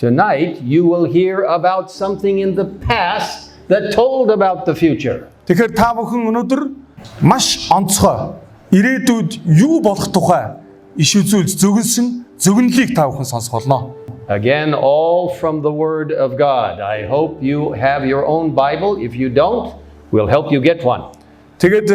Tonight, you will hear about something in the past that told about the future. Тэгэхээр та бүхэн өнөөдөр маш онцгой ирээдүйд юу болох тухай иш үзүүлж зөгнөлийг та бүхэн сонсох болно. Again, all from the Word of God. I hope you have your own Bible. If you don't, we'll help you get one. Тэгээд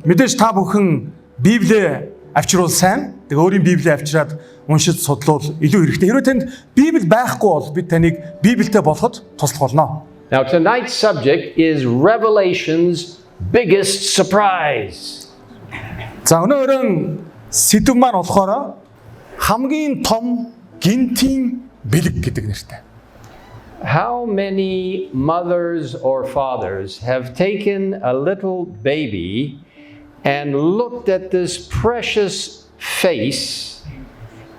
мэдээж та бүхэн Библийг авчруул сайн. Тэгээ өөрийн Библийг авчраад уншиж судлуул илүү хэрэгтэй. Хэрвээ танд Библи байхгүй бол бид таныг Библитэй болоход туслах болно. Now, tonight's subject is Revelation's biggest surprise. За өнөөдөр сэдв маань болохоор хамгийн том гинтийн бэлэг гэдэг нэртэй. How many mothers or fathers have taken a little baby and looked at this precious face,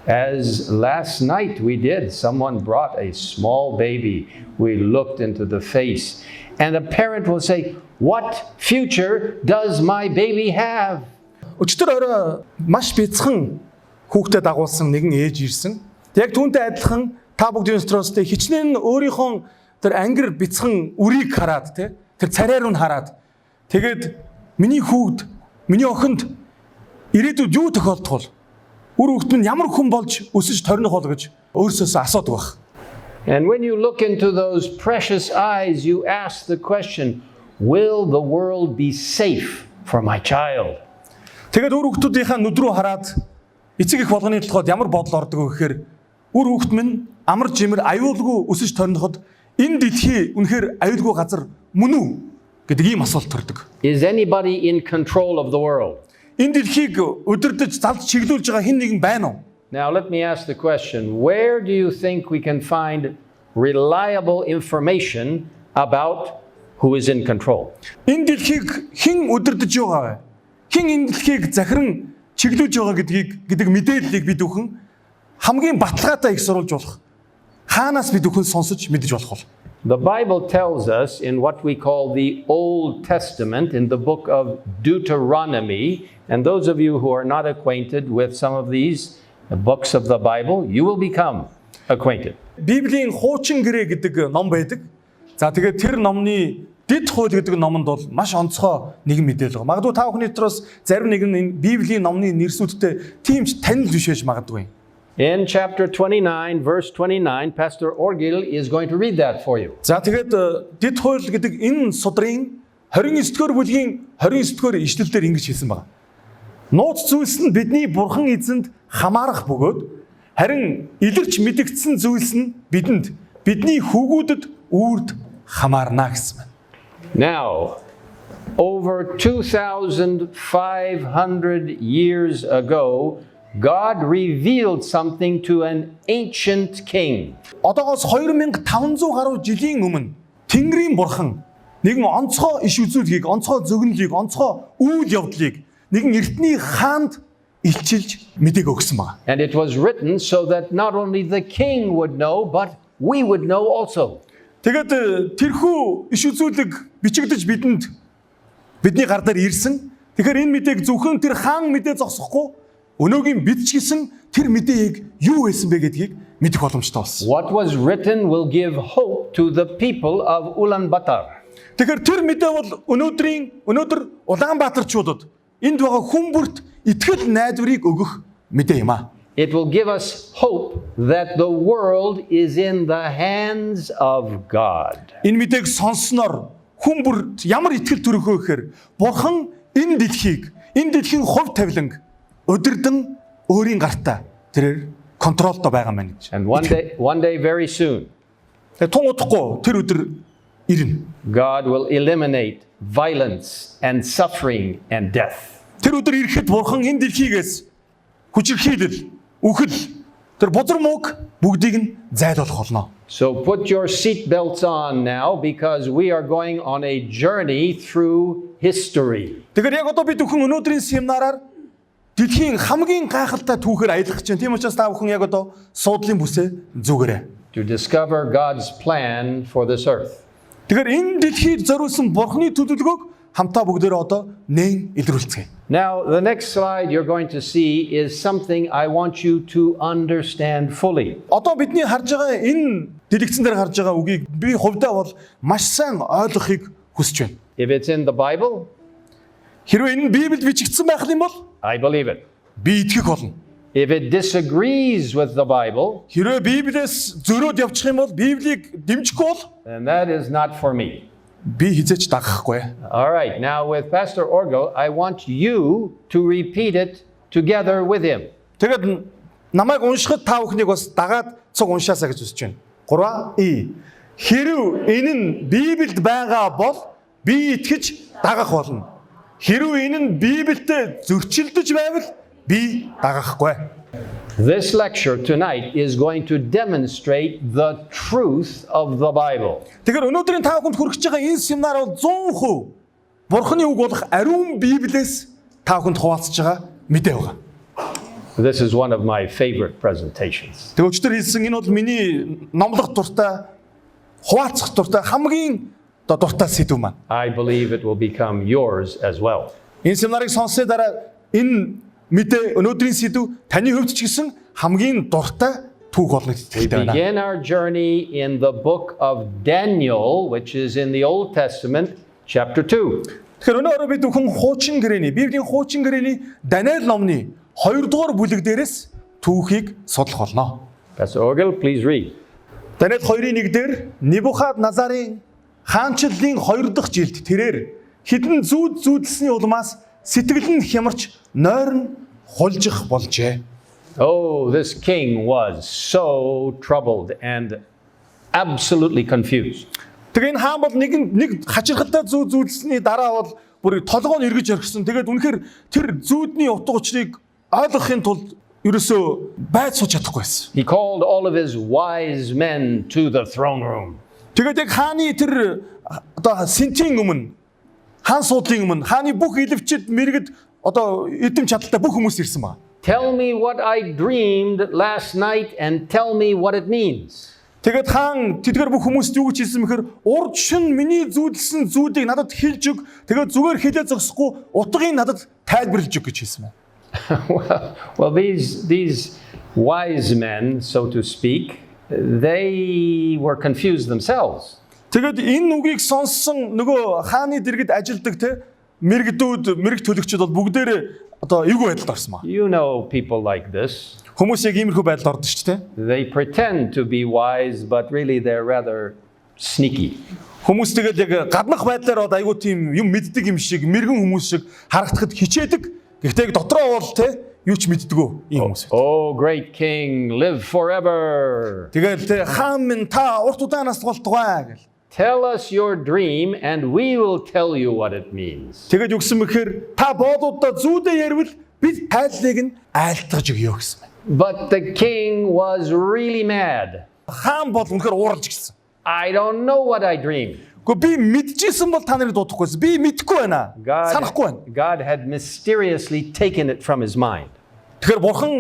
as last night we did? Someone brought a small baby. We looked into the face, and a parent will say, "What future does my baby have?" Өчтөр орой маш бяцхан хүүхдэд дагуулсан нэгэн ээж ирсэн. Яг түүнтэй адилхан та бүгдийн дотроос тэ хичнээн өөрийнхөө тэр ангир бяцхан үрийг хараад тэ тэр царай руу хараад тэгээд миний хүүхд миний охинд ирээдүйд юу тохиолдох бол үр хүүхд минь ямар хүн болж өсөж торних бол гэж өөрсөөсөө асуудаг баг. And when you look into those precious eyes, you ask the question, will the world be safe for my child? Тэгээд үр хүүхдүүдийнхаа нүд рүү хараад эцэг их болгоны толгойд ямар бодол ордог вэ гэхээр үр хүүхд минь амар жимэр аюулгүй өсөж торноход энэ дэлхий үнэхээр аюулгүй газар мөн үү гэдэг ийм асуулт төрдөг. Is anybody in control of the world? Энэ дэлхийг өдөрдөж залж чиглүүлж байгаа хэн нэгэн байна уу? Now let me ask the question, where do you think we can find reliable information about who is in control? Энэ дэлхийг хэн өдөрдөж байгаа вэ? Хэн энэ дэлхийг захиран чиглүүлж байгаа гэдэг мэдээллийг бид бүхэн хамгийн баталгаатай их сурулж болох. Хаанаас бид бүхэн сонсож мэдэж болох вэ? The Bible tells us in what we call the Old Testament, in the book of Deuteronomy, and those of you who are not acquainted with some of these books of the Bible, you will become acquainted. Библийн хуучин гэрээ гэдэг ном байдаг. За тэгээд тэр номны Дэд хууль гэдэг номонд бол маш онцгой нэгэн мэдээлэл байгаа. Магадгүй та бүхний дотроос зарим нэг нь энэ Библийн номны нэрсүүдтэй тийм ч танил биш байж магадгүй. In chapter 29, verse 29, Pastor Orgil is going to read that for you. За тэгээд Дэд хууль гэдэг энэ судрын 29-р бүлгийн 29-р ишлэлдэр ингэж хэлсэн байна. Нууц зүйлс нь бидний бурхан эзэнд хамаарах бөгөөд харин илэрч мэдэгдсэн зүйлс нь бидэнд бидний хүүгүүдэд үрд хамаарна гэсэн байна. Now, over 2,500 years ago, God revealed something to an ancient king. Одоогоос 2500 гаруй жилийн өмнө Тэнгэрийн бурхан нэгэн онцгой иш үзүүлгийг, онцгой зөгнөлийг, онцгой үйл явдлыг нэгэн эртний хаанд илчилж мэдээг өгсөн байна. And it was written so that not only the king would know, but we would know also. Тэгээд тэрхүү иш үзүүлэг бичигдэж бидний гар дээр ирсэн. Тэгэхээр энэ мэдээг зөвхөн тэр хаан мэдээ зогсохгүй өнөөгийн бид ч гэсэн тэр мэдээг юу байсан бэ гэдгийг мэдэх боломжтой болсон. What was written will give hope to the people of Ulaanbaatar. Тэгэхээр тэр мэдээ бол өнөөдөр Улаанбаатарчуудад энд байгаа хүмүүрт итгэл найдварыг өгөх мэдээ юм аа. It will give us hope that the world is in the hands of God. Энэ мэдээг сонссноор хүмүүрт ямар итгэл төрөхөө гэхээр бурхан энэ дэлхийн хувь тавиланг өдөрдөн өөрийн гартаа тэрээр контролтой байгаа мэн гэж. And one day very soon, тун удахгүй тэр өдөр ирнэ. God will eliminate violence and suffering and death. Тэр өдөр ирэхэд бурхан энэ дэлхийгээс хүчирхийлэл, үхэл, тэр бузар мууг бүгдийг нь зайлуулах болно. So put your seat belts on now because we are going on a journey through history. Тэгэхээр яг одоо бид бүхэн өнөөдрийн семинараар дэлхийн хамгийн гайхалтай түүхээр аялах гэж байна. Тийм учраас та бүхэн яг одоо суудлын бүсээ зүгээрэй. To discover God's plan for this earth. Тэгэхээр энэ дэлхийд зориулсан Бурхны төлөвлөгөөг хамтаа бүгдээрээ одоо нээн илрүүлцгээе. Now, the next slide you're going to see is something I want you to understand fully. Одоо бидний харж байгаа энэ дэлгэцэн дээр харж байгаа үгийг би хувьдаа бол маш сайн ойлгохыг хүсэж байна. If it's in the Bible, Хэрвээ энэ Библиэд бичигдсэн байх юм бол I believe it. би итгэх болно. If it disagrees with the Bible, Хэрвээ Библиэс зөрөөд явчих юм бол Библийг дэмжихгүй бол then that is not for me. би хизээч дагахгүй. All right, now with Pastor Orgel, I want you to repeat it together with him. Тэгээд намайг уншихад та бүхнийг бас дагаад цуг уншаасаа гэж хүсэж байна. 3 Хэрв энэ нь Библиэд байгаа бол би итгэж дагах болно. Хэрв энэ нь Библиэд зөрчилдөж байвал би дагахгүй. This lecture tonight is going to demonstrate the truth of the Bible. Тэгэхээр өнөөдрийн та бүхэнд хүргэж байгаа энэ семинар бол 100% Бурхны үг болох ариун Библиэс та бүхэнд хуваалцж байгаа мэдээ байгаа. This is one of my favorite presentations. Тэгээ өчтөр хэлсэн энэ бол миний номлох дуртай, хуваалцах дуртай хамгийн дуртай сэдв маань. I believe it will become yours as well. Энэ семинарыг сонссны дараа энэ мэдээ өнөөдрийн сэдв таны хувьд ч гэсэн хамгийн дуртай түүх болно гэж We хэлдэг байна. begin our journey in the book of Daniel, which is in the Old Testament, chapter 2. Тэгэхээр өнөөдөр бид бүхэн хуучин гэрээний, Библийн хуучин гэрээний Даниэл номны 2 дугаар бүлэг дээрээс түүхийг судлах болно. Pastor Orgel, please read. Даниэл 2:1 дээр Небухадназарын хаанчлалын 2 дахь жилд тэрээр хідэн зүүдэлсний улмаас сэтгэл нь хямарч нойрон хулжих болжээ. Oh, this king was so troubled and absolutely confused. Тэгээ энэ хаан бол нэг хачирхалтай зүүдэлсний дараа бол бүр толгойн эргэж орхисон. Тэгээд үнэхээр тэр зүүдний утга учирыг ойлгохын тулд ерөөсөө байд сууж чадахгүй байсан. He called all of his wise men to the throne room. Тэгээд яг хааны тэр одоо сентийн өмнө хаан суудлын өмнө хааны бүх илвчид мэрэгд одоо эдэм чадaltaй бүх хүмүүс ирсэн байна. Tell me what I dreamed last night and tell me what it means. Тэгээд хаан тэдгээр бүх хүмүүст юу гэж хэлсэн мэхээр урд шин миний зүүдэлсэн зүүдийг надад хэлж өг. Тэгээд зүгээр хэлээ зогсохгүй утгыг надад тайлбарлаж өг гэж хэлсэн байна. Well, these wise men, so to speak, they were confused themselves. Тэгээд энэ үгийг сонссон нөгөө хааны дэргэд ажилдаг те мэрэг төлөгчд бол бүгдээрээ одоо эвгүй байдалд орсон ба. You know people like this. Хүмүүс яг иймэрхүү байдалд ордог шүү дээ. They pretend to be wise, but really they're rather sneaky. Хүмүүс тэгэл яг гаднах байдлаар одоо айгуу тийм юм мэддэг юм шиг мэрэгэн хүмүүс шиг харагдахад хичээдэг. Гэхдээ яг дотроо бол те юу ч мэддэггүй ийм хүмүүс. Oh, great king, live forever. Тэгэл те хаан минь та урт удаанаас голтгоо гэл. Tell us your dream and we will tell you what it means. Тэгээд юу гэсэн мэхээр та боодуудаа зүүдээ ярил бид тайллыг нь айлтгаж өгье гэсэн. But the king was really mad. Хаан бол үнэхээр ууралж гисэн. I don't know what I dreamed. Гэхдээ би мэдчихсэн бол та нарыг дуудахгүйс. Би мэдэхгүй байна. Санахгүй байна. God had mysteriously taken it from his mind. Тэгэхээр бурхан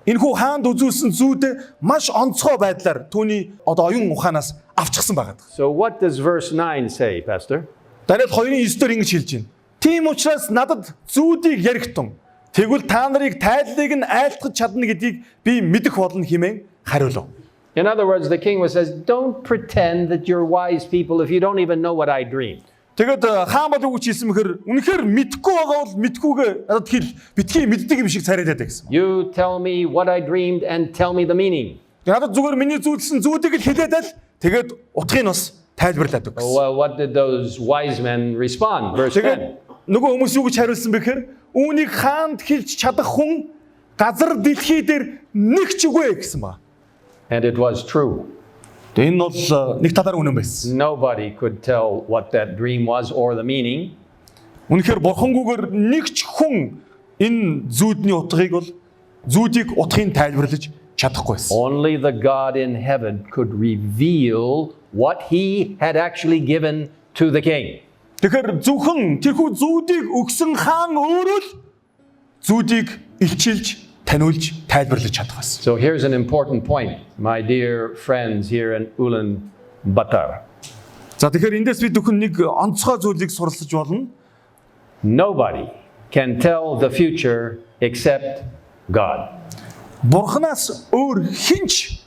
энэхүү хаанд үзүүлсэн зүүдээ маш онцгой байдлаар түүний одоо оюун ухаанаас авчихсан байгаа. So what does verse 9 say, Pastor? Даниэл 2:9 дээр ингэж хэлж байна. Тийм учраас надад зүүдийг яригтун. Тэгвэл та нарыг тайллыг нь айлтгаж чадна гэдгийг би мэдэх болно хэмээн хариулав. In other words, the king says, don't pretend that you're wise people if you don't even know what I dreamed. Тэгээд хаан бол юу гэж хэлсэн мэхээр үнэхээр мэдхгүй байгаа бол мэдхгүйгээ надад хэл битгий мэддэг юм шиг царайлаад гэсэн. You tell me what I dreamed and tell me the meaning. Надад зүгээр миний зүүдсэн зүүдийг л хэлээд л тэгээд утгыг нь бас тайлбарлаад өгсөн. Well, what did those wise men respond? Verse 10. Нөгөө хүмүүс юу гэж хариулсан бэхээр үүнийг хаанд хэлж чадах хүн газар дэлхий дээр нэг ч үгүй гэсэн ба. And it was true. Энэ бол нэг талаар үнэн байсан. Nobody could tell what that dream was or the meaning. Үнэхээр бурхангүйгээр нэг ч хүн энэ зүүдний утгыг бол зүүдийг утгыг тайлбарлаж чадахгүй байсан. Only the God in heaven could reveal what he had actually given to the king. Тэгэхээр зөвхөн тэрхүү зүүдийг өгсөн хаан өөрөө л зүүдийг илчилж таниулж тайлбарлаж чадах байсан. So here's an important point, my dear friends here in Ulaanbaatar. За тэгэхээр эндээс бид бүхэн нэг онцгой зүйлийг сурлаж болно. Nobody can tell the future except God. Бурханаас өөр хинч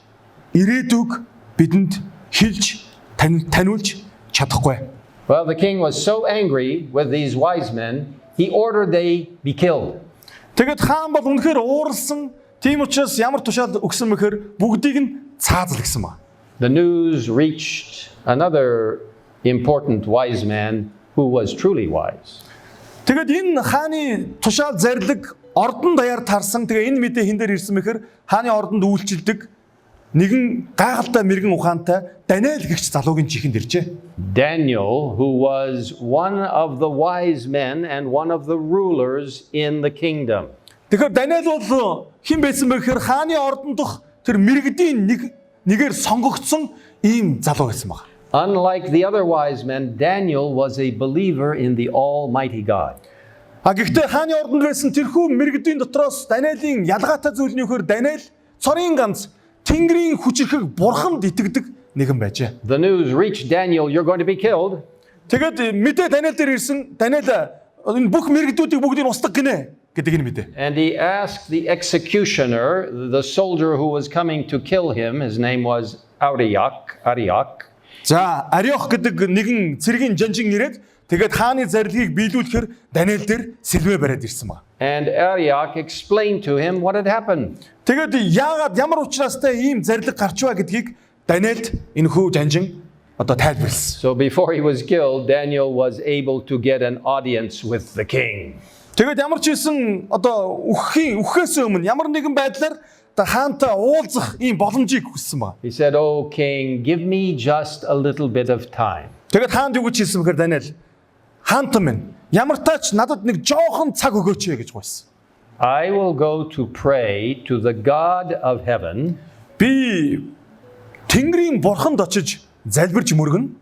ирээдүг бидэнд хэлж таниулж чадахгүй. Well, the king was so angry with these wise men, he ordered they be killed. Тэгэд хаан бол үнэхээр ууралсан. Тийм учраас ямар тушаал өгсөн мэхээр бүгдийг нь цаазлагсан ба. The news reached another important wise man who was truly wise. Тэгэд энэ хааны тушаал зарлиг ордон даяар тарсан. Тэгээ энэ мэдээ хин дээр ирсэн мэхээр хааны ордонд үйлчилдэг нэгэн гайхалтай мэрэгэн ухаантай Даниэл гэгч залуугийн чихэнд иржээ. Daniel, who was one of the wise men and one of the rulers in the kingdom. Тэгэхээр Даниэл бол хэн байсан бэ гэхээр хааны ордон дох тэр мэрэгдийн нэгээр сонгогдсон ийм залуу байсан баг. Unlike the other wise men, Daniel was a believer in the Almighty God. Гэхдээ хааны ордонд байсан тэрхүү мэрэгдийн дотроос Даниэлийн ялгаатай зүйл нь юу гэхээр Даниэл цорын ганц Тэнгэрийн хүчирхэг бурханд итгэдэг нэгэн байжээ. The news reached Daniel, you're going to be killed. Тэгээд мэдээ Даниэл дээр ирсэн. Даниэл энэ бүх мэрэгдүүдийг бүгдийг устгах гинэ гэдэг энэ мэдээ. And he asked the executioner, the soldier who was coming to kill him, his name was Arioch. За, Ариох гэдэг нэгэн цэргийн жанжин ирээд тэгээд хааны зарилгийг биелүүлэхээр Даниэл дээр сэлмээ бариад ирсэн ба. And Arioch explained to him what had happened. Тэгээд яагаад ямар учраас ийм зарлиг гарчваа гэдгийг Даниэлд энэхүү жанжин тайлбарлсан. So before he was killed, Daniel was able to get an audience with the king. Тэгээд ямар ч хэлсэн үхээс өмнө ямар нэгэн байдлаар хаантай уулзах ийм боломжийг хүссэн ба. He said, "Oh king, give me just a little bit of time." Тэгээд хаанд юу гэж хэлсэн бэхээр Даниэл хаантан минь ямар тач надад нэг жоохон цаг өгөөч гэж гуйсан. I will go to pray to the God of heaven. Би Тэнгэрийн бурханд очиж залбирч мөргөн.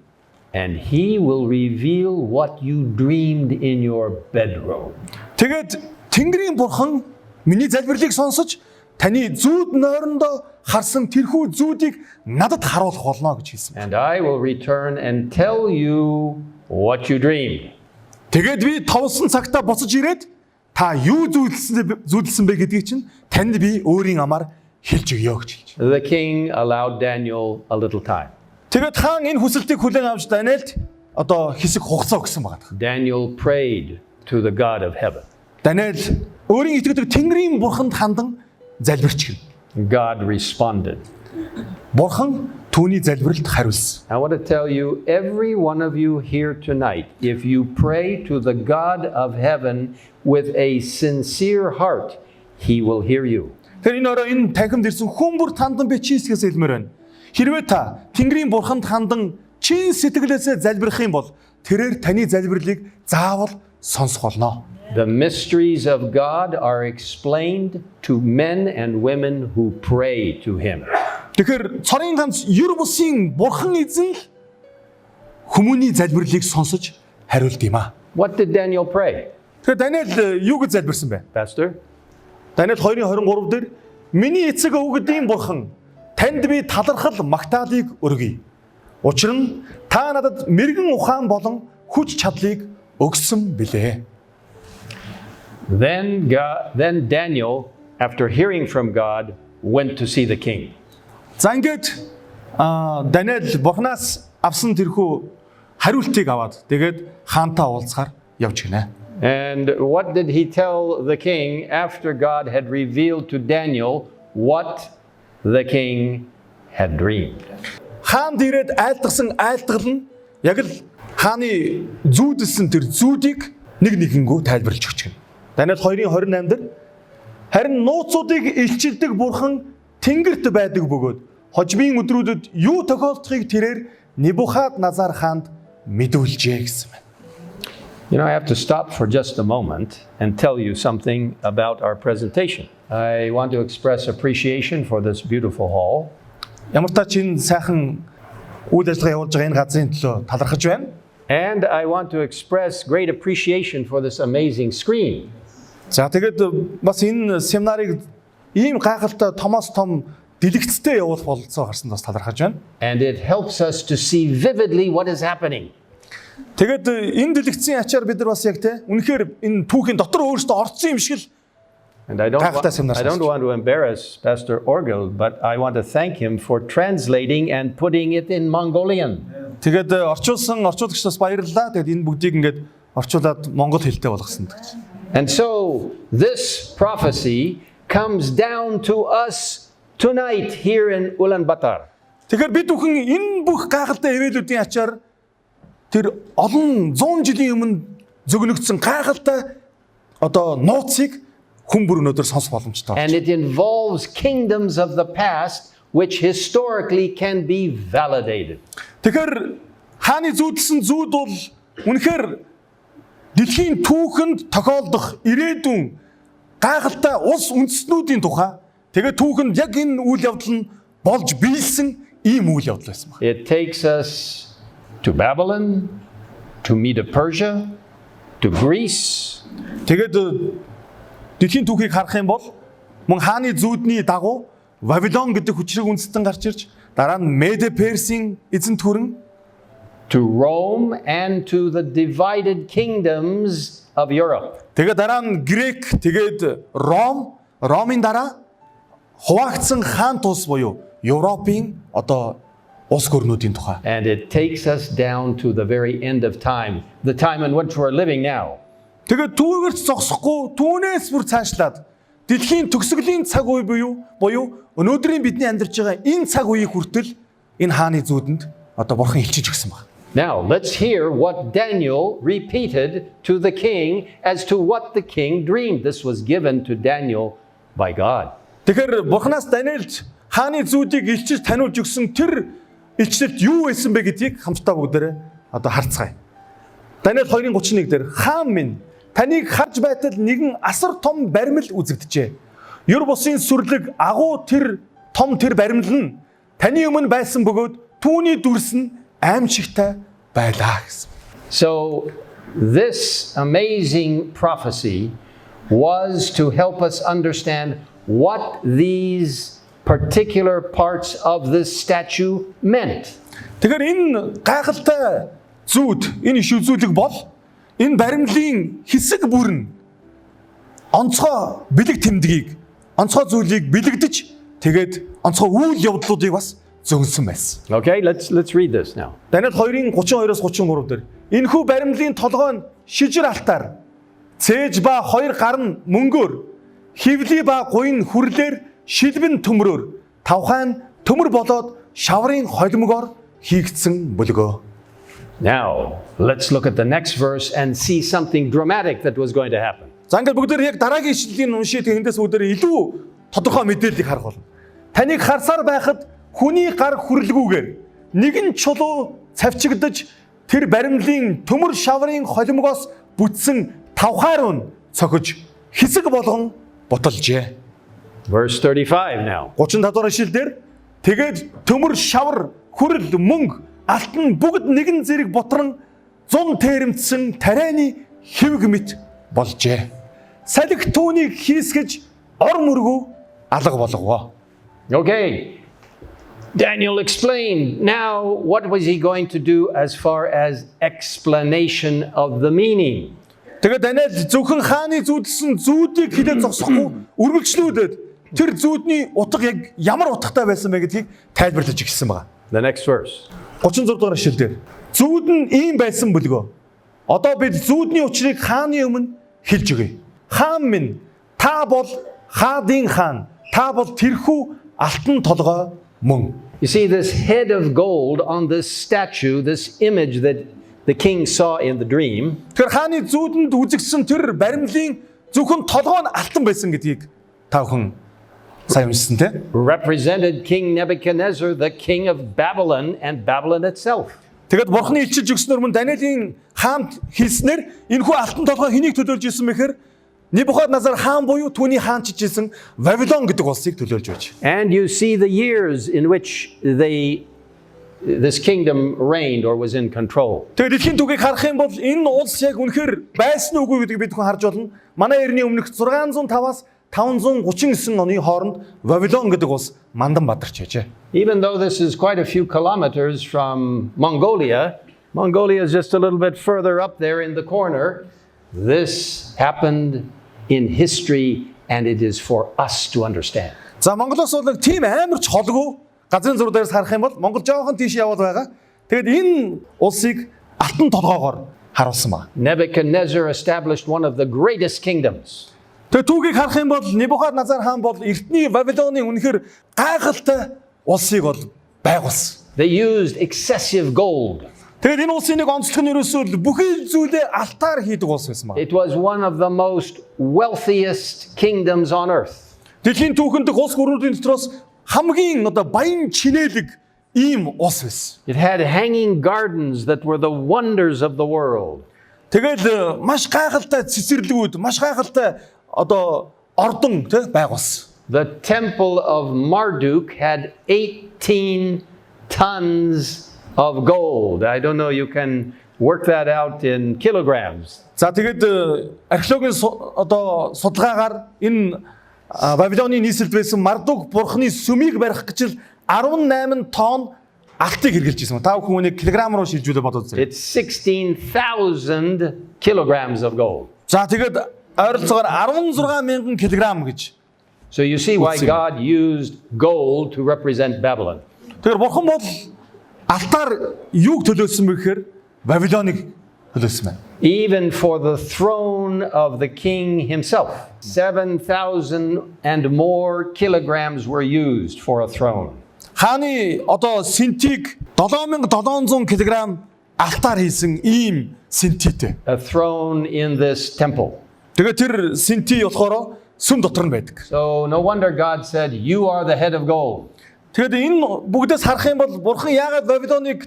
And he will reveal what you dreamed in your bedroom. Тэгээд Тэнгэрийн бурхан миний залбирлыг сонсож таны зүүд нойрондоо харсан тэрхүү зүүдийг надад харуулах болно гэж хэлсэн. And I will return and tell you what you dreamed. Тэгээд би товсон цагтаа буцаж ирээд та юу зүйлсэн бэ гэдгийг чинь танд би өөрийн амаар хэлж өгье гэж хэлж. The king allowed Daniel a little time. Тэгээд хаан энэ хүсэлтийг хүлээн авч Даниэлд хэсэг хугацаа өгсөн байна. Daniel prayed to the God of heaven. Даниэл өөрийн итгэдэг Тэнгэрийн бурханд хандан залбирч гин. God responded. Бурхан түүний залбиралд хариулсан. I want to tell you, every one of you here tonight, if you pray to the God of heaven with a sincere heart, He will hear you. Тэр энэ орой энэ танхимд ирсэн хүн бүр тандан би чийсгээс хэлмээр байна. Хэрвээ та Тэнгэрийн бурханд хандан чин сэтгэлээсээ залбирах юм бол тэрээр таны залбирлыг заавал сонсох болно. The mysteries of God are explained to men and women who pray to Him. Тэгэхээр цорын ганц ер бусын бурхан эзэн л хүмүүний залбирлыг сонсож хариулт юм аа. What did Daniel pray? Тэгэхээр Даниэл юу гэж залбирсан бэ? Pastor? Даниэл 2:23 дээр миний эцэг өвгдийн бурхан танд би талархал магтаалыг өргөе. Учир нь та надад мэрэгэн ухаан болон хүч чадлыг өгсөн билээ. Then Daniel, after hearing from God, went to see the king. За ингээд Даниэл бурханаас авсан тэрхүү хариултыг аваад тэгээд хаантаа уулзахаар явж гинэ. And what did he tell the king after God had revealed to Daniel what the king had dreamed? Хаанд ирээд айлтгсан айлтгал нь яг л хааны зүүдэлсэн тэр зүүдийг нэг нэгэнгүү тайлбарлаж өгч гэнэ. Даниэл 2:28 дээр харин нууцуудыг илчилдэг бурхан тэнгэрт байдаг бөгөөд хожмын өдрүүдэд юу тохиолдохыг тэрээр Небухадназар хаанд мэдүүлжээ гэсэн байна. You know, I have to stop for just a moment and tell you something about our presentation. I want to express appreciation for this beautiful hall. Ямар ч тач энэ сайхан үйл ажиллагаа явуулж байгаа энэ газрын төлөө талархаж байна. And I want to express great appreciation for this amazing screen. За тэгээд бас энэ семинарыг ийм гайхалтай томоос том дэлгэцтэй явуулах бололцоо гарсанд бас талархаж байна. And it helps us to see vividly what is happening. Тэгээд энэ дэлгэцийн ачаар бид нар бас яг те үнэхээр энэ түүхийн дотор өөрөөсөө орцсон юм шиг л. And I don't want to embarrass Pastor Orgel, but I want to thank him for translating and putting it in Mongolian. Тэгээд орчуулагчдаас баярлалаа. Тэгээд энэ бүгдийг ингээд орчуулад монгол хэлтэй болгосон гэж. And so this prophecy comes down to us tonight here in Ulaanbaatar. Тэгэхээр бид бүхэн энэ бүх гайхалтай ивэлүүдийн ачаар тэр олон 100 жилийн өмнө зөгнөгдсөн гайхалтай одоо нууцыг хүн бүр өнөөдөр сонсох боломжтой. And it involves kingdoms of the past which historically can be validated. Тэгэхээр хааны зүүдэлсэн зүүд бол үнэхээр дэлхийн түүхэнд тохиолдох ирээдүйн гайхалтай улс үндэстнүүдийн тухай тэгээд түүхэнд яг энэ үйл явдал нь болж биелсэн ийм үйл явдал байсан байна. It takes us to Babylon, to Medo-Persia, to Greece. Тэгээд дэлхийн түүхийг харах юм бол мөн хааны зүүдний дагуу Вавилон гэдэг хүчрэг үндэстэн гарч ирж дараа нь Меде-Персийн эзэнт хүрэн to Rome and to the divided kingdoms of Europe. Тэгээд дараа нь Грек, тэгээд Ромын дараа хуваагдсан хаан тус буюу Европын одоо улс гүрнүүдийн тухай. And it takes us down to the very end of time, the time in which we're living now. Тэгээд түүгээрч зогсохгүй түүнээс бүр цаашлаад дэлхийн төгсгөлийн цаг үе буюу өнөөдрийн бидний амьдарч байгаа энэ цаг үеийг хүртэл энэ хааны зүүдэнд одоо бурхан илчиж өгсөн байна. Now, let's hear what Daniel repeated to the king as to what the king dreamed. This was given to Daniel by God. Тэгэхээр бурханаас Даниэлд хааны зүүдийг илчиж таниулж өгсөн тэр илчлэлт юу байсан бэ гэдгийг хамтдаа бүгдээрээ одоо харцгаая. Даниэл 2:31 дээр хаан минь таныг харж байтал нэгэн асар том баримл үзэгдэжээ. Юр бусын сүрлэг агуу тэр том тэр баримл нь таны өмнө байсан бөгөөд түүний дүрс нь аимшигтай байлаа гэсэн. So this amazing prophecy was to help us understand what these particular parts of this statue meant. Тэгэхээр энэ гайхалтай зүүд, энэ иш үзүүлэг бол энэ баримлын хэсэг бүр нь онцгой бэлэг тэмдгийг, онцгой зүйлийг бэлэгдэж тэгээд онцгой үйл явдлуудыг бас зөгнсөн байсан. Okay, let's read this now. Даниэл 2:32-оос 33 дээр энэхүү баримлын толгой нь шижир алтаар, цээж ба хоёр гар нь мөнгөөр, хевли ба гуйн хүрлээр шилбэн төмрөөр, тавхайн төмөр болоод шаврын холимгоор хийгдсэн бөлгөө. Now, let's look at the next verse and see something dramatic that was going to happen. За ингээд бүгдээр яг дараагийн ишлэлийн уншиж тэндээс бүгдээр илүү тодорхой мэдээллийг харах болно. Таныг харсаар байхад хүний гар хүрлгүүгээр нэгэн чулуу цавчигдаж тэр баримлын төмөр шаврын холимгоос бүтсэн тавхай руу цохиж хэсэг болгон буталжээ. Verse 35 now. 35 дугаар ишлэлдэр тэгээд төмөр шавар хүрэл мөнгө алтан бүгд нэгэн зэрэг бутран 100 тэрэмтсэн тарианы хэвг мэт болжээ. Салхи түүнийг хийсгэж ор мөргөө алга болгоо. Okay. Daniel explained now what was he going to do as far as explanation of the meaning. Тэгээд Даниэл зөвхөн хааны зүүдэлсэн зүүдийг хилээд зогсохгүй үргэлжлүүлээд тэр зүүдний утга яг ямар утгатай байсан бэ гэдгийг тайлбарлаж өгсөн байна. The next verse. 36 дугаар ишлэлдэр зүүд нь ийм байсан бөлгөө. Одоо бид зүүдний учрыг хааны өмнө хэлж өгье. Хаан минь та бол хаадын хаан. Та бол тэрхүү алтан толгой мөн. You see this head of gold on this statue, this image that the king saw in the dream. Тэр хааны зүүдэнд үзэгдсэн тэр баримлын зөвхөн толгой нь алтан байсан гэдгийг та бүхэн сайн уншсан те? Represented King Nebuchadnezzar, the king of Babylon and Babylon itself. Тэгээд бурхны илчилж өгснөөр мөн Даниэлийн хаанд хэлснээр энэхүү алтан толгой хэнийг төлөөлж ирсэн мэхээр Небухадназар хаан буюу түүний хаанчиж исэн Вавилон гэдэг улсыг төлөөлж байж. And you see the years in which this kingdom reigned or was in control. Тэгээд дэлхийн түүхийг харах юм бол энэ улс яг үнэхээр байсан үгүй гэдгийг бид хүн харж болно. Манай эртний өмнөх 605-аас 539 оны хооронд Вавилон гэдэг улс мандан бадарч яжээ. Even though this is quite a few kilometers from Mongolia, Mongolia is just a little bit further up there in the corner. This happened in history and it is for us to understand. За Монголоос бол тийм амар ч холгүй газрын зур дээрс харах юм бол Монгол жоохон тийш яваад байгаа. Тэгэд энэ улсыг алтан толгоогоор харуулсан байна. Nebuchadnezzar established one of the greatest kingdoms. Тэгээ түүхийг харах юм бол Небухадназар хаан бол эртний Вавилоны үнэхэр гайхалтай улсыг бол байгуулсан. They used excessive gold. Тэгээд энэ улсын нэг онцлог нь ерөөсөө бүхий зүйлээ алтаар хийдэг улс байсан байна. It was one of the most wealthiest kingdoms on earth. Дэлхийн түүхэнд улс гүрүүдийн дотроос хамгийн баян чинээлэг ийм улс байсан. It had hanging gardens that were the wonders of the world. Тэгэл маш гайхалтай цэцэрлэгүүд, маш гайхалтай ордон байгуулсан. The temple of Marduk had 18 tons of gold. I don't know, you can work that out in kilograms. За тэгээд археологийн судалгаагаар энэ Вавилоны нийслэлд байсан Мардук бурхны сүмийг барих гэж 18 тонн алтыг хэрглэж ирсэн. Та бүхэн үнийг килограм руу шилжүүлээ бодоод үзээрэй. It's 16,000 kilograms of gold. За тэгээд ойролцоогоор 16,000 килограм гэж. So you see why God used gold to represent Babylon. Тэгэхээр бурхан бол алтаар юуг төлөөсөн бэ гэхээр Вавилоныг төлөөсөн байна. Even for the throne of the king himself, 7,000 and more kilograms were used for a throne. Хааны синтиг 7,700 килограм алтаар хийсэн ийм синтитэй. A throne in this temple. Тэгээд тэр синти болохоор сүм дотор нь байдаг. So no wonder God said, "You are the head of gold." Тэгээд энэ бүгдээс харах юм бол бурхан яагаад Вавилоныг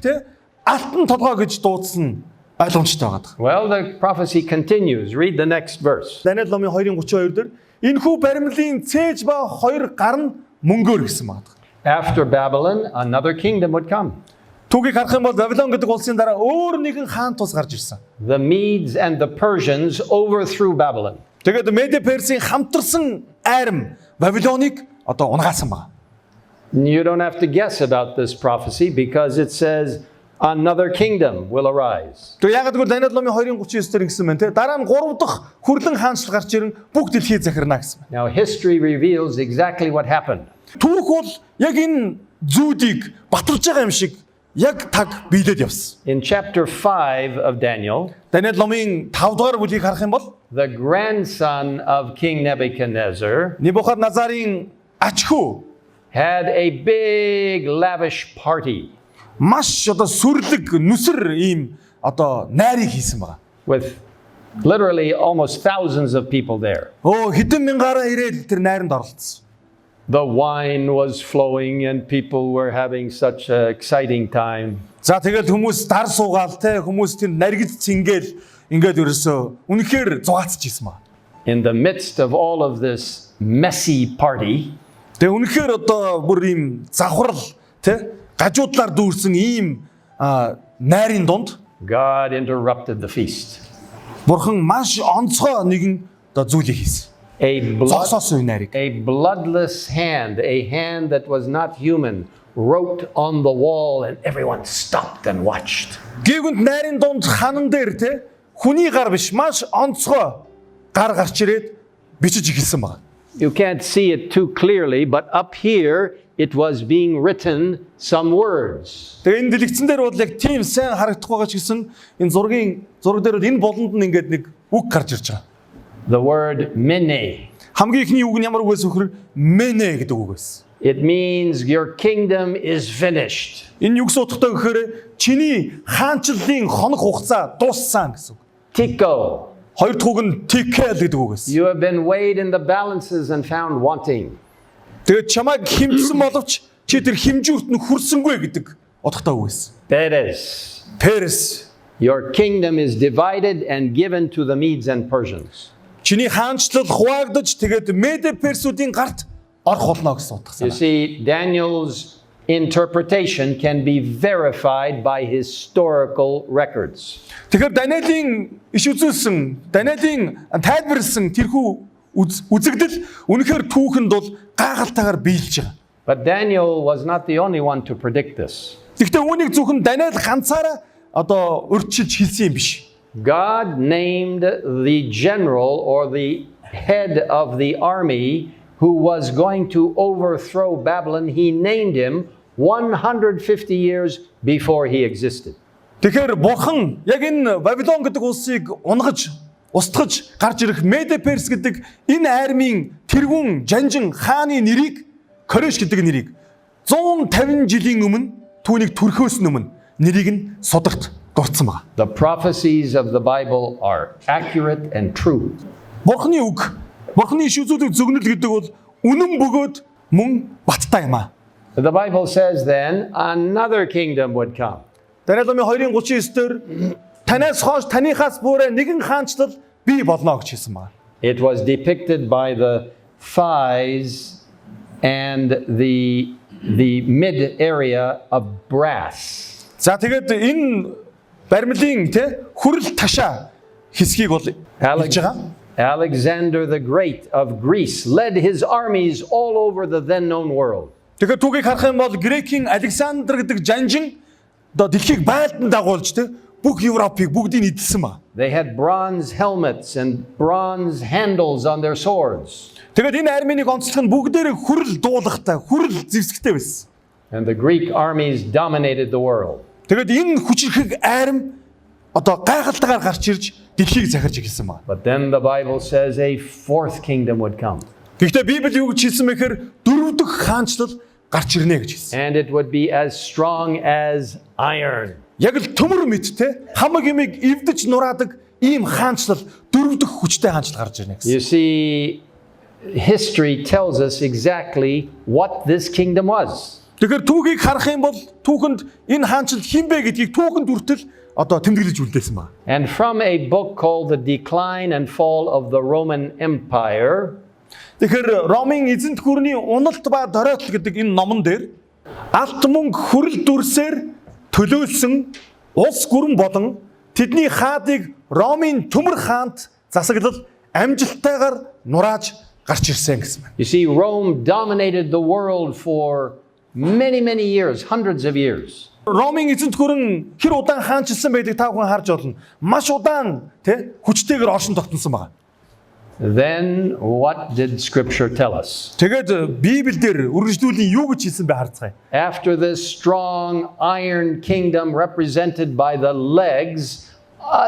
алтан толгой гэж дуудсан ойлгомжтой байгаа. Well, the prophecy continues. Read the next verse. Даниэл номын 2:32 дээр энэхүү баримлын цээж ба хоёр гар нь мөнгөөр гэсэн байна. After Babylon, another kingdom would come. Түүхийг харах юм бол Вавилон гэдэг улсын дараа өөр нэгэн хаан тус гарч ирсэн. The Medes and the Persians overthrew Babylon. Тэгээд Медэ Персийн хамтарсан айрам Вавилоныг унгаасан байна. You don't have to guess about this prophecy because it says another kingdom will arise. Тэгээд яг гэвэл Даниэл номын 2:39 дээр гэсэн байна те. Дараа нь 3 дахь хүрлэн хаанчлал гарч ирэн бүх дэлхий захирна гэсэн байна. Now history reveals exactly what happened. Түүх бол яг энэ зүүдийг батарж байгаа юм шиг яг таг биелээд явсан. In chapter 5 of Daniel, Даниэл номын 5 дугаар бүлгийг харах юм бол the grandson of King Nebuchadnezzar Небухадназарын ач хүү had a big lavish party маш сүрлэг нүсэр ийм найрыг хийсэн байгаа. with literally almost thousands of people there. Хэдэн мянгаараа ирээд тэр найранд оролцсон. The wine was flowing and people were having such an exciting time. За тэгэл хүмүүс дар суугаал хүмүүс тэр наригд цингээл ингээд ерөөсөө үнэхээр зугаацж ийсэн ба. In the midst of all of this messy party, Тэгээ үнэхээр бүр ийм завхрал гажуудлаар дүүрсэн ийм найрын дунд God interrupted the feast. Бурхан маш онцгой нэгэн зүйлийг хийсэн. A bloodless hand, a hand that was not human, wrote on the wall and everyone stopped and watched. Гэгүнд найрын дунд ханан дээр хүний гар биш маш онцгой гар гарч ирээд бичиж эхэлсэн байна. You can't see it too clearly, but up here it was being written some words. Тэгээ энэ дэлгэцэн дээр бол яг тийм сайн харагдах байгаа ч гэсэн энэ зураг дээр бол энэ болонд нь ингээд нэг үг гарч ирж байгаа. The word mene. Хамгийн ихний үг нь ямар үг байсан вөхөр мене гэдэг үг байсан. It means your kingdom is finished. Энэ үг суудахтай гэхээр чиний хаанчлалын хоног хугацаа дууссан гэсэн үг. Tiko. Хоёр дахь үг нь тикэл гэдэг үг байсан. You have been weighed in the balances and found wanting. Тэгээд чамайг хэмжсэн боловч чи тэр хэмжүүрт нь хүрсэнгүй гэдэг утгатай үг байсан. Peres. Your kingdom is divided and given to the Medes and Persians. Чиний хаанчлал хуваагдаж тэгээд Медэ Персүүдийн гарт орох болно гэсэн утга. You see, Daniel's interpretation can be verified by historical records. Тэгэхээр Даниэлийн иш үзүүлсэн, Даниэлийн тайлбарлсан тэрхүү үзэгдэл үнэхээр түүхэнд бол гайхалтайгаар биелж байгаа. But Daniel was not the only one to predict this. Гэхдээ үүнийг зөвхөн Даниэл ганцаараа урьдчилж хэлсэн юм биш. God named the general or the head of the army who was going to overthrow Babylon. He named him 150 years before he existed. Тэгэхээр Бурхан яг энэ Бабилон гэдэг улсыг унгаж, устгаж гарч ирэх Меде Перс гэдэг энэ армийн тэргүүн жанжин хааны нэрийг Кореш гэдэг нэрийг 150 жилийн өмнө түүнийг төрхөөс өмнө нэрийг нь судагт дурдсан байна. The prophecies of the Bible are accurate and true. Бурханы үг, Бурханы иш үзүүлэг зөвгнөл гэдэг бол үнэн бөгөөд мөн баттай юм аа. The Bible says then another kingdom would come. Даниэл номын 2:39-дэр танаас хойш таныхаас бүрээ нэгэн хаанчлал бий болно гэж хэлсэн байна. It was depicted by the thighs and the mid area of brass. За тэгээд энэ баримлын хүрэл ташаа хэсгийг бол хэлж байгаа. Alexander the Great of Greece led his armies all over the then known world. Тэгэхээр түүгийг харах юм бол Грекийн Александр гэдэг жанжин дэлхийг байлдан дагуулж бүх Европыг бүгдийг эдэлсэн байна. They had bronze helmets and bronze handles on their swords. Тэгээд энэ арминыг онцлог нь бүгдээрээ хүрэл дуулахтай, хүрэл зэвсэгтэй байсан. And the Greek armies dominated the world. Тэгээд энэ хүчрхэг арим гайхалтайгаар гарч ирж дэлхийг захирж эхэлсэн байна. But then the Bible says a fourth kingdom would come. Гэхдээ Библи юу гэж хэлсэн мэхээр дөрөв дэх хаанчлал гарч ирнэ гэж хэлсэн. And it would be as strong as iron. Яг л төмөр мэт хамаг юмыг эвдэж нураадаг ийм хаанчлал дөрөв дэх хүчтэй хаанчлал гарч ирнэ гэсэн. You see, history tells us exactly what this kingdom was. Тэгэхээр түүхийг харах юм бол түүхэнд энэ хаанчлал хэн бэ гэдгийг түүхэнд хүртэл тэмдэглэж үлдээсэн байна. And from a book called The Decline and Fall of the Roman Empire, Тэгэхээр Ромын эзэнт гүрний уналт ба доройтол гэдэг энэ номон дээр алт мөнгө хүрэл дүрсээр төлөөлсөн улс гүрэн болон тэдний хаадыг Ромын төмөр хаант засаглал амжилттайгаар нурааж гарч ирсэн гэсэн байна. you see, Rome dominated the world for many years, hundreds of years. Ромын эзэнт гүрэн хэр удаан хаанчилсан байдгийг та бүхэн харж болно. Маш удаан хүчтэйгээр оршин тогтносон байна. Then what did Scripture tell us? Тэгээд Библиэлд үргэлжлүүлэн юу гэж хэлсэн бэ харцгаая. After this strong iron kingdom represented by the legs,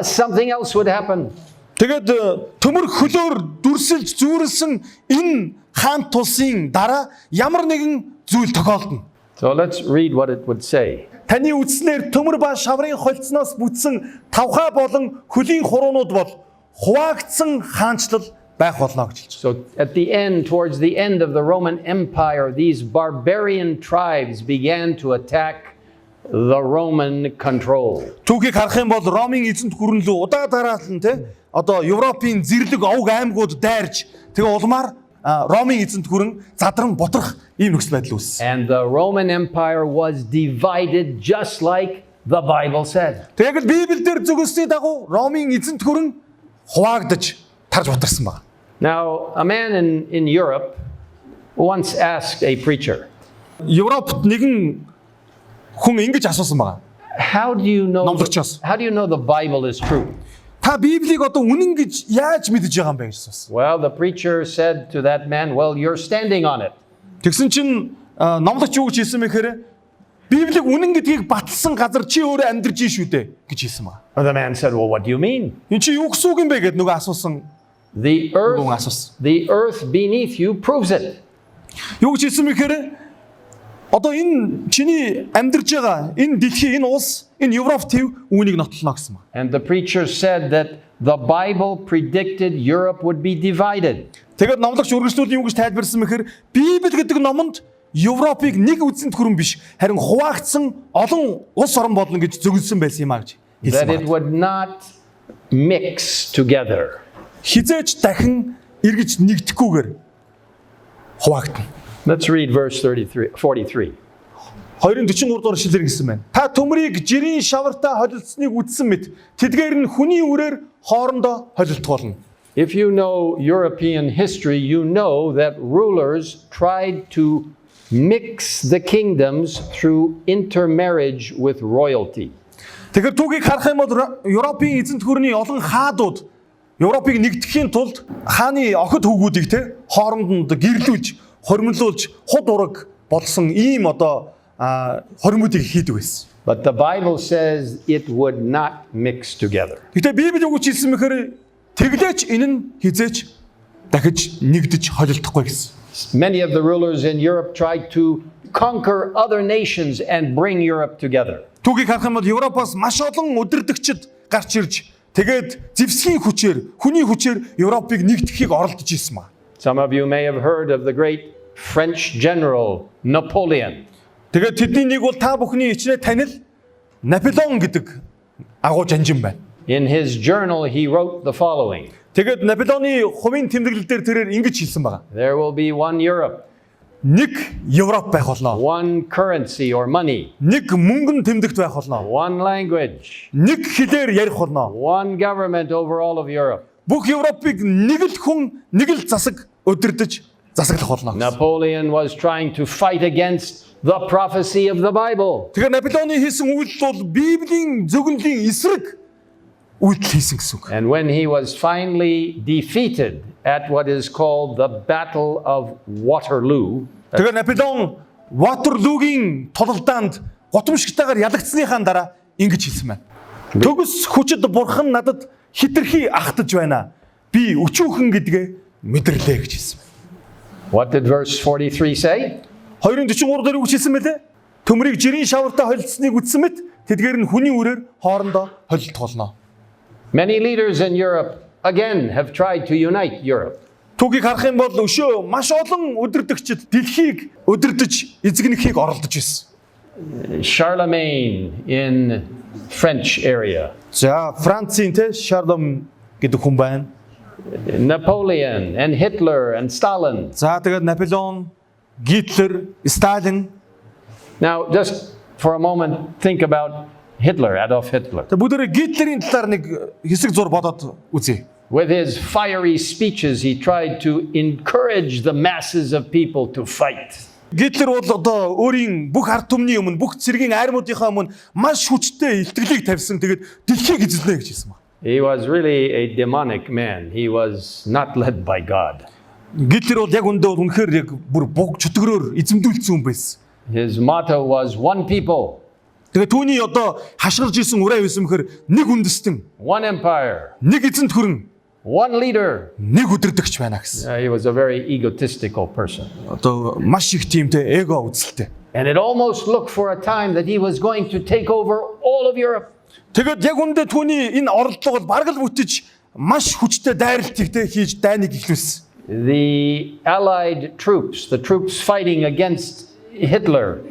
something else would happen. Тэгээд төмөр хөлөөр дүрсэлж зүүрлсэн энэ хаан тусын дараа ямар нэгэн зүйл тохиолдно. So let's read what it would say. Таны үдснээр төмөр ба шаврын холцноос бүтсэн тавхаа болон хөлийн хуруунууд бол хуваагдсан хаанчлал байх болно гэж хэлж байна. So at the end, towards the end of the Roman Empire, these barbarian tribes began to attack the Roman control. Түүхийг харах юм бол Ромын эзэнт гүрэн лөө удаа дараалан Европын зэрлэг овг аймагуд дайрж тэгээ улмаар Ромын эзэнт гүрэн задран бутрах ийм нөхцөл байдал үүссэн. And the Roman Empire was divided just like the Bible said. Тэгээд Библиэлд зөвлөсний дагуу Ромын эзэнт гүрэн хуваагдаж тарж бутарсан байна. Now, a man in Europe once asked a preacher, Европт нэгэн хүн ингэж асуусан байна. how do you know Номлогчоос. the Bible is true? Та Библийг үнэн гэж яаж мэдэж байгаа юм бэ гэж асуусан. Well, the preacher said to that man, well, you're standing on it. Тэгсэн чинь номлогч юу гэж хэлсэн мэхээр Библийг үнэн гэдгийг батлсан газар чи өөрөө амьдарч ийн шүү дээ гэж хэлсэн байна. The man said, well, what do you mean? Энд чи юу гэсэн үг юм бэ гэд нөгөө асуусан. The earth beneath you proves it. Юу гэж хэлсэн мэхээр энэ чиний амьдарч байгаа энэ дэлхий, энэ улс, энэ Европ төв үүнийг нотлоно гэсэн байна. And the preacher said that the Bible predicted Europe would be divided. Тэгээд номлогч үргэлжлүүлэн юу гэж тайлбарласан мэхээр Библи гэдэг номонд Европыг нэг үдсэнд хүрэн биш, харин хуваагдсан олон улс орн болно гэж зөвлөсөн байсан юм а гэж хэлсэн That байна. it would not mix together. Хизээч дахин эргэж нэгдэхгүйгээр хуваагдана. Let's read verse 43. 2:43 дугаар шилэр гэсэн байна. Та төмрийг жирийн шавартаа холилдсныг үдсэн мэт тэдгээр нь хүний үрээр хоорондоо холилдох болно. If you know European history, you know that rulers tried to mix the kingdoms through intermarriage with royalty. Тэгэхээр түүхийг харах юм бол Европын эзэнт гүрний олон хаадууд Европыг нэгтгэхийн тулд хааны охид хүүгүүдийг те хооронд нь гэрлүүлж, хоримлуулж, худ ураг болсон ийм хоримуудыг хийдэг байсан. But the Bible says it would not mix together. Гэтэ Библи юу гэж хэлсэн мэхээр тэглээч энэ нь хизээч дахиж нэгдэж холилдохгүй гэсэн. Many of the rulers in Europe tried to conquer other nations and bring Europe together. Түүхийг харах юм бол Европоос маш олон удирдагчид гарч ирж тэгээд зэвсгийн хүчээр, хүний хүчээр Европыг нэгтгэхийг оролдож ирсэн ба. Some of you may have heard of the great French general Napoleon. Тэгээд тэдний нэг бол та бүхний ичнээ танил Наполеон гэдэг агуу жанжин байна. In his journal, he wrote the following. Тэгээд Наполеоны хувийн тэмдэглэл дээр тэрээр ингэж хэлсэн байгаа. There will be one Europe, Нэг Европ байх болно. one currency or money, Нэг мөнгөн тэмдэгт байх болно. one language, Нэг хэлээр ярих болно. one government over all of Europe. Бүх Европыг нэг л хүн, нэг л засаг өдөрдөж засаглах болно. Napoleon was trying to fight against the prophecy of the Bible. Тэгэхээр Наполеоны хийсэн үйлдэл бол Библийн зөвгөнлийн эсрэг үйлдэл хийсэн гэсэн үг. And when he was finally defeated at what is called the Battle of Waterloo, Тэгэхээр Наполеон Ватерлуугийн тулалдаанд гутамшигтайгаар ялагдсныхаа дараа ингэж хэлсэн байна. Төгс хүчит бурхан надад хитрхи ахтаж байна. Би өчүүхэн гэдгээ мэдэрлээ гэж хэлсэн. what did verse 43 say? 2:43 дээр үгч хэлсэн мэлээ. Төмрийг жирийн шавартай холилдсныг үтсэн мэт тэдгээр нь хүний үрээр хоорондоо холилдох болно. Many leaders in Europe again have tried to unite Europe. Түүхийг харах юм бол өшөө маш олон өдөрдөгчд дэлхийг өдөрдөж эзэгнэхийг оролдож байсан. Charlemagne in French area, За Францын Шарлом гэдэг хүн байна. Napoleon and Hitler and Stalin. За тэгээд Наполеон, Гитлер, Сталин. Now, just for a moment, think about Hitler, Adolf Hitler. Тэгээд бүгдээрээ Гитлерийн талаар нэг хэсэг зур бодоод үзье. With his fiery speeches, he tried to encourage the masses of people to fight. Гитлер бол өөрийн бүх ард түмний өмнө, бүх цэргийн армиудынхаа өмнө маш хүчтэй илтгэлийг тавьсан. Тэгээд дэлхийг эзэлнэ гэж хэлсэн байна. He was really a demonic man. He was not led by God. Гитлер бол яг үндэ бол үнэхээр яг бүр буг чөтгөрөөр эзэмдүүлсэн хүн байсан. His motto was one people, Тэгээд түүний хашгирж исэн ураа байсан мөхөр нэг үндэстэн, one empire, нэг эзэнт гүрэн, one leader. нэг өдөрдөгч байна гэсэн. He was a very egotistical person. Маш их тиймтэй эго үзэлтэй. And it almost looked for a time that he was going to take over all of Europe. Тэгээд яг үндэ түүний энэ оролдлого бол бараг л бүтэж маш хүчтэй дайралтыг хийж дайныг ихлүүлсэн. The Allied troops, the troops fighting against Hitler,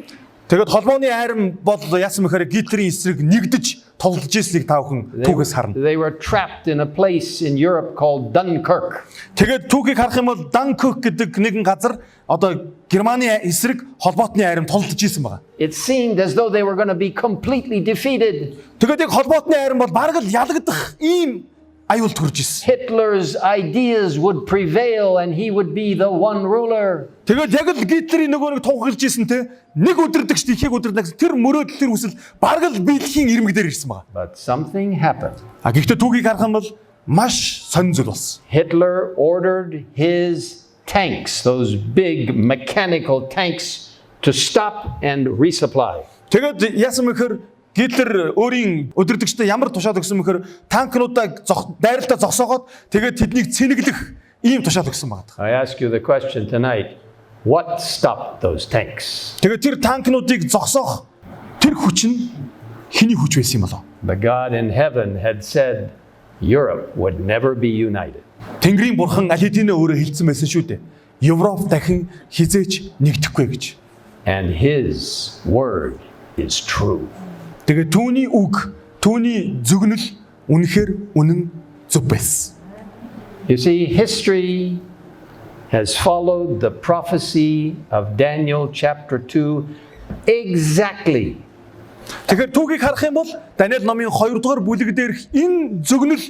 Тэгээд холбооны айрам бол яасан мэхээр Гитлерийн эсрэг нэгдэж тоглож ирснийг та бүхэн түүхээс харна. they were trapped in a place in Europe called Dunkirk. Тэгээд түүхийг харах юм бол Данкирк гэдэг нэгэн газар Германы эсрэг холбоотны айрам тоглож ирсэн байгаа. It seemed as though they were going to be completely defeated. Тэгээд яг холбоотны айрам бол бараг л ялагдах ийм аюул төрж ирсэн. Hitler's ideas would prevail and he would be the one ruler. Тэгээд яг л Гитлерийн нөгөө нэг тунхаглаж ирсэн те нэг өдөрдөгч ихийг өдөрдөгч тэр мөрөөдөл тэр хүсэл бараг л биелхийн ирмэг дээр ирсэн байгаа. But something happened. Гэхдээ түүхийг харах юм бол маш сонин зүйл болсон. Hitler ordered his tanks, those big mechanical tanks, to stop and resupply. Тэгээд яасан мэхээр Гитлер өөрийн өдөрдөгчдөд ямар тушаал өгсөн мэхээр танкнуудаа дайралтаа зогсоогоод тэгээд тэднийг цэнэглэх ийм тушаал өгсөн байна. I ask you the question tonight, what stopped those tanks? Тэгээд тэр танкнуудыг зогсоох тэр хүч нь хэний хүч байсан юм болов? The God in heaven had said Europe would never be united. Тэнгэрийн бурхан аль хэдийнэ өөрөө хэлсэн байсан шүү дээ. Европ дахин хизээч нэгдэхгүй гэж. And his word is true. Тэгээд түүний үг, түүний зөвгнөл үнэхээр үнэн зөв байсан. You see, history has followed the prophecy of Daniel chapter 2 exactly. Тэгэхээр түүхийг харах юм бол Даниэл номын 2 дугаар бүлэг дээрх энэ зөвгнөл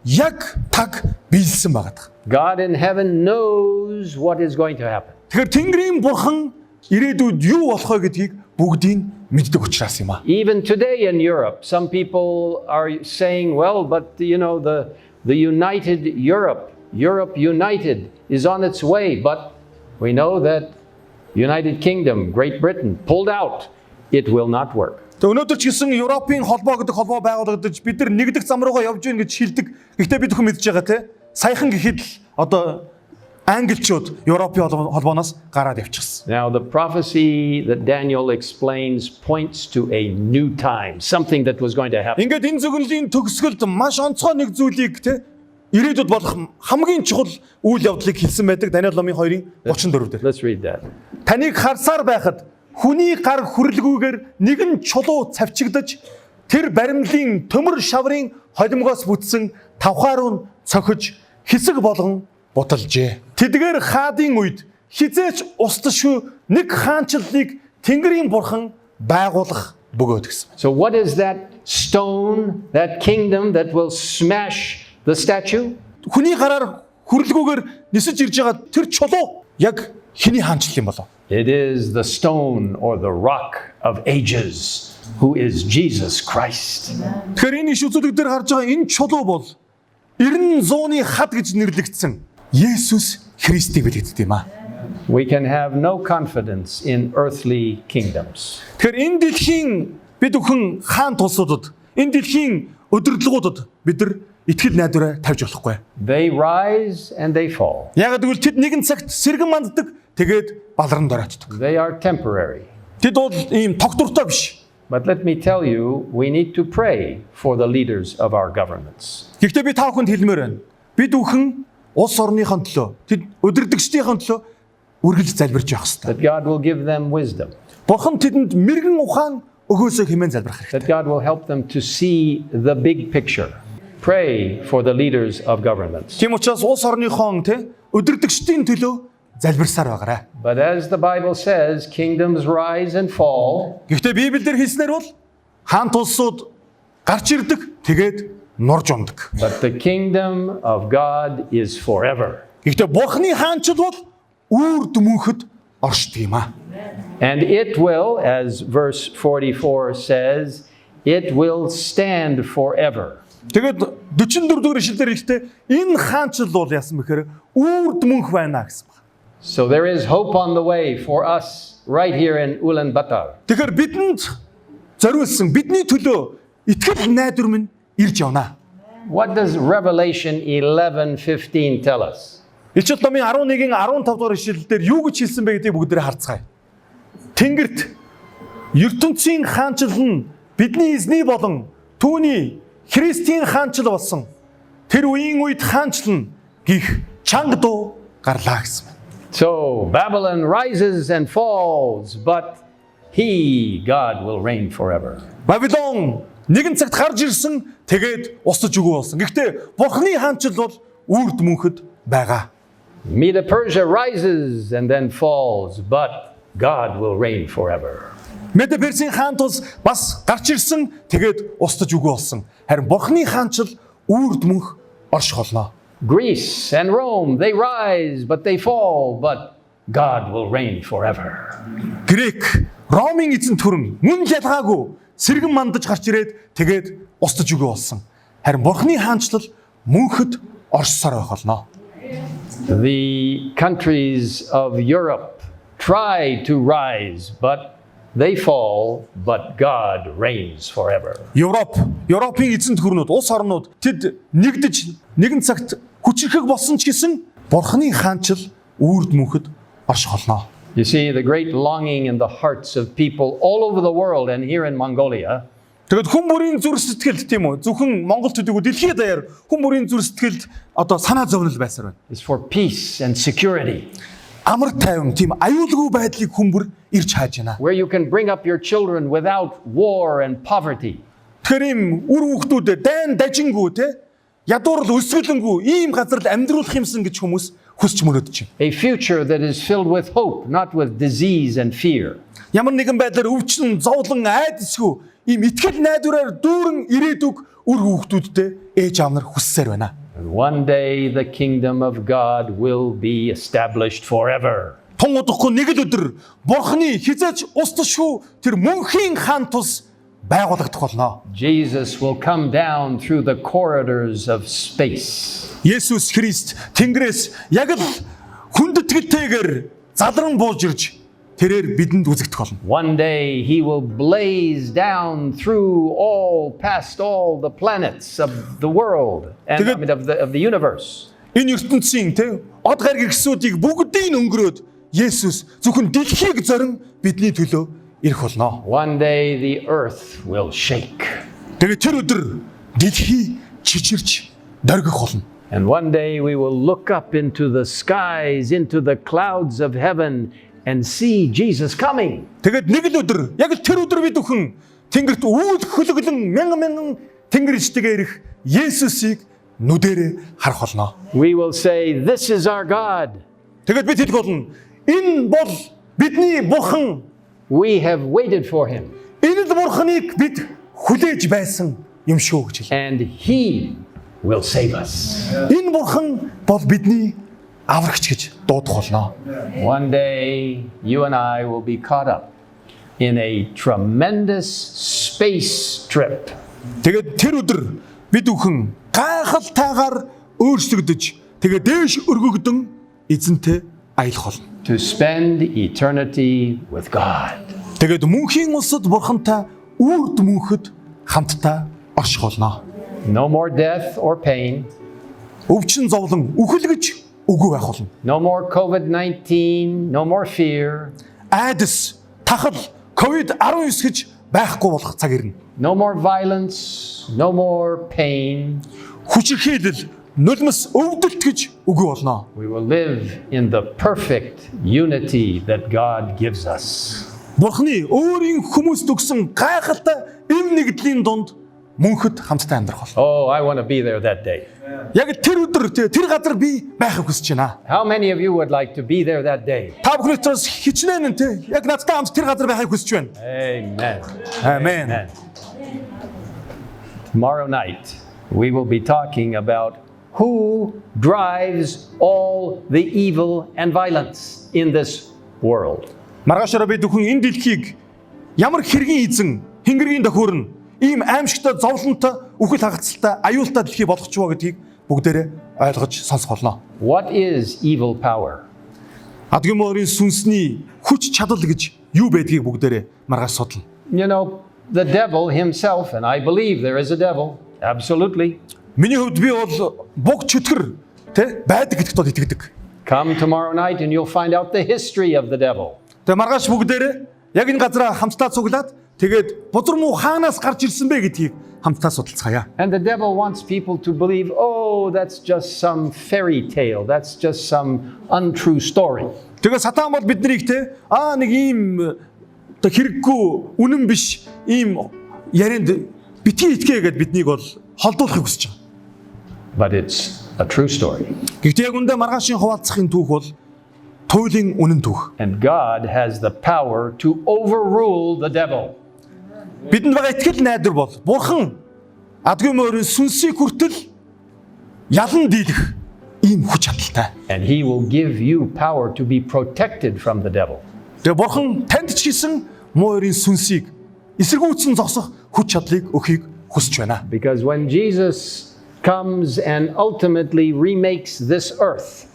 яг таг биелсэн байгаа. God in heaven knows what is going to happen. Тэгэхээр Тэнгэрийн бурхан ирээдүйд юу болох вэ гэдгийг бүгдийг мэддэг учраас юм аа. Even today in Europe, some people are saying, well, but you know, the united Europe united is on its way, but we know that United Kingdom, Great Britain, pulled out. It will not work. Өнөөдөр ч гэсэн Европын холбоо гэдэг холбоо байгуулагдаж бид нар нэгдэх зам руугаа явж гин гэж шилдэг. Гэхдээ бид бүхэн мэдж байгаа те. Саяхан гэхэд л одоо англичууд Европын холбооноос гараад явчихсан. Now the prophecy that Daniel explains points to a new time, something that was going to happen. Ингээд энэ зөвлөлийн төгсгөлд маш онцгой нэг зүйлийг те ирээдүйд болох хамгийн чухал үйл явдлыг хэлсэн байдаг. Даниэл номын 2-ын 34 дээр. Let's read that. Таныг харсаар байхад хүний гар хүрлгүүгээр нэгэн чулуу цавчигдаж тэр баримлын төмөр шаврын холимгоос бүтсэн тавхаар нь цохиж хэсэг болгон буталжээ. Тэдгээр хаадын үед хизээч устдашгүй нэг хаанчлалыг Тэнгэрийн бурхан байгуулах бөгөөд гэсэн. So what is that stone, that kingdom that will smash the statue? Хүний гараар хүрлгүүгээр нисэж ирж байгаа тэр чулуу яг хэний хаанчлал юм болов? It is the stone or the rock of ages, who is Jesus Christ. Тэгэхээр энэ иш үзүүлэг дээр харж байгаа энэ чулуу бол 90-100-ны хад гэж нэрлэгдсэн Есүс Христийг билэгддэг юм аа. We can have no confidence in earthly kingdoms. Тэгэхээр энэ дэлхийн бид бүхэн хаан тулсуудад, энэ дэлхийн өдөрлөгуудад бид нар итгэл найдвараа тавьж болохгүй. They rise and they fall. Яг гэвэл тэд нэгэн цагт сэргэн манддаг, тэгээд баларан дороотдог. They are temporary. Тэд бол ийм тогтвортой биш. But let me tell you, we need to pray for the leaders of our governments. Гэхдээ би та бүхэнд хэлмээр байна. Бид бүхэн улс орныхон төлөө, тэд өдөрдөгчдийн төлөө үргэлж залбирч явах хэрэгтэй. That God will give them wisdom. Бурхан тэдэнд мэрэгэн ухаан өгөөсөө хэмээн залбирах хэрэгтэй. That God will help them to see the big picture. Pray for the leaders of governments. Тийм учраас улс орныхон өдөрдөгчдийн төлөө залбирсаар байгаарай. But as the Bible says, kingdoms rise and fall. Гэхдээ Библиэлд хэлснээр бол хаан тулсууд гарч ирдэг, тэгээд нурж ундаг. But the kingdom of God is forever. Гэхдээ Бурхны хаанчил бол үүр дүмөнхөд оршдог юм аа. And it will, as verse 44 says, it will stand forever. Тэгээд 44 дугаар ишлэлээр хэлэхдээ энэ хаанчил бол яасан бэхээр үүр дүмөнх байна гэсэн байна. So there is hope on the way for us right here in Ulaanbaatar. Тэгэхээр бидэнд зориулсан бидний төлөө итгэл найдвар минь ирж явна. What does Revelation 11:15 tell us? Илчил номын 11-ийн 15 дугаар ишлэлдэр юу гэж хэлсэн бэ гэдгийг бүгдээрээ харцгаая. Тэнгэрт ертөнцийн хаанчил нь бидний эзний болон түүний Христийн хаанчил болсон. Тэр үеийн үед хаанчил нь гих чанга дуу гарлаа гэсэн. So Babylon rises and falls, but God will reign forever. Бабилон нэгэн цагт гарч ирсэн, тэгээд устж өгөө болсон. Гэхдээ Бурхны хаанчил бол үрд мөнхөд байгаа. Medo-Persia rises and then falls, but God will reign forever. Медо-Персийн хаан тус бас гарч ирсэн, тэгээд устж өгөө болсон. Харин Бурхны хаанчил үрд мөнх орших болно. Greece and Rome, they rise, but they fall, but God will reign forever. Грек, Ромын эзэн төрөн мөн ялгаагүй сэргэн мандаж гарч ирээд тэгээд устж өгөө болсон. Харин Бурхны хаанчлал мөнхөд оршсоор байх болно. The countries of Europe try to rise, but they fall, but God reigns forever. Европын эзэн төрнүүд, улс орнууд тэд нэгдэж нэгэн цагт хүчрхэг болсон ч гэсэн Бурхны хаанчил үрд мөнхөд орших болно. You see, the great longing in the hearts of people all over the world and here in Mongolia Тэгэд хүн бүрийн зүрх сэтгэлд тийм үү? Зөвхөн Монгол төдийгүй дэлхийд даяар хүн бүрийн зүрх сэтгэлд одоо санаа зовнил байсаар байна. is for peace and security, Амар тайван тийм аюулгүй байдлыг хүн бүр ирж хааж байна. where you can bring up your children without war and poverty. Тэгэхээр ийм үр хүүхдүүдэд дайн дажингүй те ядуурл өсгөлөнгүү ийм газар л амьдруулах юмсан гэж хүмүүс хүсч мөрөөдөж байна. A future that is filled with hope, not with disease and fear. Ямар нэгэн байдлаар өвчин, зовлон, айдасгүй ийм итгэл найдвараар дүүрэн ирээдүг үр хүүхдүүдтэй ээж аав нар хүссээр байна. And one day the kingdom of God will be established forever. Тун удахгүй нэг л өдөр Бурхны хизээч устдашгүй тэр мөнхийн хаан тус байгуулагдах болно. Jesus will come down through the corridors of space. Есүс Христ Тэнгэрээс яг л хүндэтгэлтэйгээр задран бууж ирж тэрээр бидэнд үзэгдэх болно. One day he will blaze down through past all the planets of the world and of the universe. Энэ ертөнцийн од гариг гисүүдийг бүгдийг өнгөрөөд Есүс зөвхөн дэлхийг зорин бидний төлөө ирэх болно. One day the earth will shake. Тэгээд тэр өдөр дэлхий чичирч дөргих болно. And one day we will look up into the skies, into the clouds of heaven and see Jesus coming. Тэгээд нэг л өдөр, яг л тэр өдөр бид өхөн Тэнгэрт үйл хөлөглөн мянган Тэнгэрчтэйгээ ирэх Есүсийг нүдэрээ харах болно. We will say, "This is our God." Тэгээд бид хэлэх болно. Энэ бол бидний Бурхан. We have waited for him. Энэ л Бурханыг бид хүлээж байсан юм шүү гэж хэлээ. And he will save us. Энэ Бурхан бол бидний аврагч гэж дуудах болно. One day you and I will be caught up in a tremendous space trip. Тэгээд тэр өдөр бид бүхэн гайхалтайгаар өөрчлөгдөж тэгээд дээш өргөгдөн эзэнтэй аялах болно. To spend eternity with God. Тэгээд мөнхийн улсад Бурхантай үрд мөнхөд хамтдаа орших болно. No more death or pain. Өвчин зовлон үхэл гэж үгүй байх болно. No more COVID-19, no more fear. Айдас, тахал, COVID-19 гэж байхгүй болох цаг ирнэ. No more violence, no more pain. Хүчирхийлэл, нулимс, өвдөлт гэж үгүй болно. We will live in the perfect unity that God gives us. Бурхны өөрийн хүмүүст өгсөн гайхалтай эм нэгдлийн дунд мөнхөд хамтдаа амьдрах болно. Oh, I want to be there that day. Яг тэр өдөр тэр газар би байхыг хүсэж байна. How many of you would like to be there that day? Та бүхнээс хичнээн яг надтай хамт тэр газар байхыг хүсэж байна. Amen. Амен. Amen. Tomorrow night, we will be talking about who drives all the evil and violence in this world. Маргаашаараа бид бүхэн энэ дэлхийг ямар хэргийн эзэн, хингэргийн төхөөрн, ийм аимшигтай, зовлонтой, үхэл хагацтай, аюултай дэлхий болгоч ба гэдгийг бүгдээрээ ойлгож сонсох болно. What is evil power? Адгийн морийн сүнсний хүч чадал гэж юу байдгийг бүгдээрээ маргааш судлаа. You know, the devil himself, and I believe there is a devil, absolutely. Миний хувьд би бол буг чөтгөр байдаг гэдэгт бол итгэдэг. Come tomorrow night and you'll find out the history of the devil. Тэгээ маргааш бүгдээрээ яг энэ газараа хамтдаа цуглаад тэгээд бузар муу хаанаас гарч ирсэн бэ гэдгийг хамтдаа судалцгаая. And the devil wants people to believe, oh, that's just some fairy tale, that's just some untrue story. Тэгээ сатан бол биднийг нэг ийм хэрэггүй үнэн биш ийм ярианд битгий итгээ гэдээ биднийг бол холдуулахыг хүсэж байгаа. But it's a true story. Гэхдээ яг үндэ маргаашийн хуваалцахын түүх бол туйлын үнэн түүх. And God has the power to overrule the devil. Бидэнд байгаа итгэл найдар бол Бурхан адгийн морийн сүнсийг хүртэл ялан дийлэх ийм хүч чадалтай. And he will give you power to be protected from the devil. Тэгээ Бурхан танд ч гэсэн морийн сүнсийг эсэргүүцэн зогсох хүч чадлыг өгөхийг хүсэж байна. Because when Jesus comes and ultimately remakes this earth,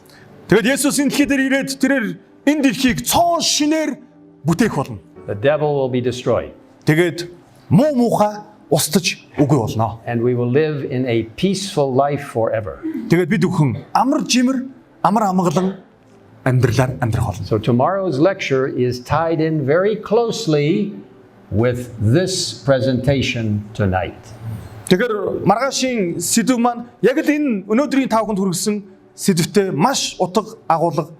тэгээд Есүс энэ дэлхий дээр ирээд тэрээр энэ дэлхийг цоон шинээр бүтээх болно. the devil will be destroyed. Тэгээд муу муухай устж үгүй болно. And we will live in a peaceful life forever. Тэгээд бид бүхэн амар жимэр, амар амгалан амьдралаар амьдрах болно. So tomorrow's lecture is tied in very closely with this presentation tonight. Тэгэхээр маргаашийн сэдв маань яг л энэ өнөөдрийн тавханд хүргэсэн сэдвтэй маш утга агуулга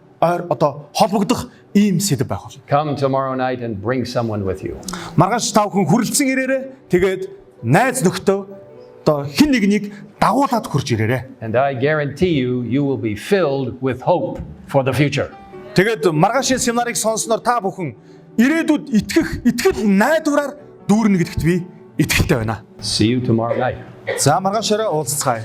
холбогдох ийм сэдв байх болно. Come tomorrow night and bring someone with you. Маргааш тавхан хүрэлцэн ирээрээ тэгээд найз нөхдөө хин нэгнийг дагуулад хурж ирээрээ. And I guarantee you will be filled with hope for the future. Тэгээд маргаашийн семинарыг сонсноор та бүхэн ирээдүйд итгэл найдвараар дүүрнэ гэдэгт би итгэлтэй байна. See you tomorrow night. За маргаашаараа уулзцгаая.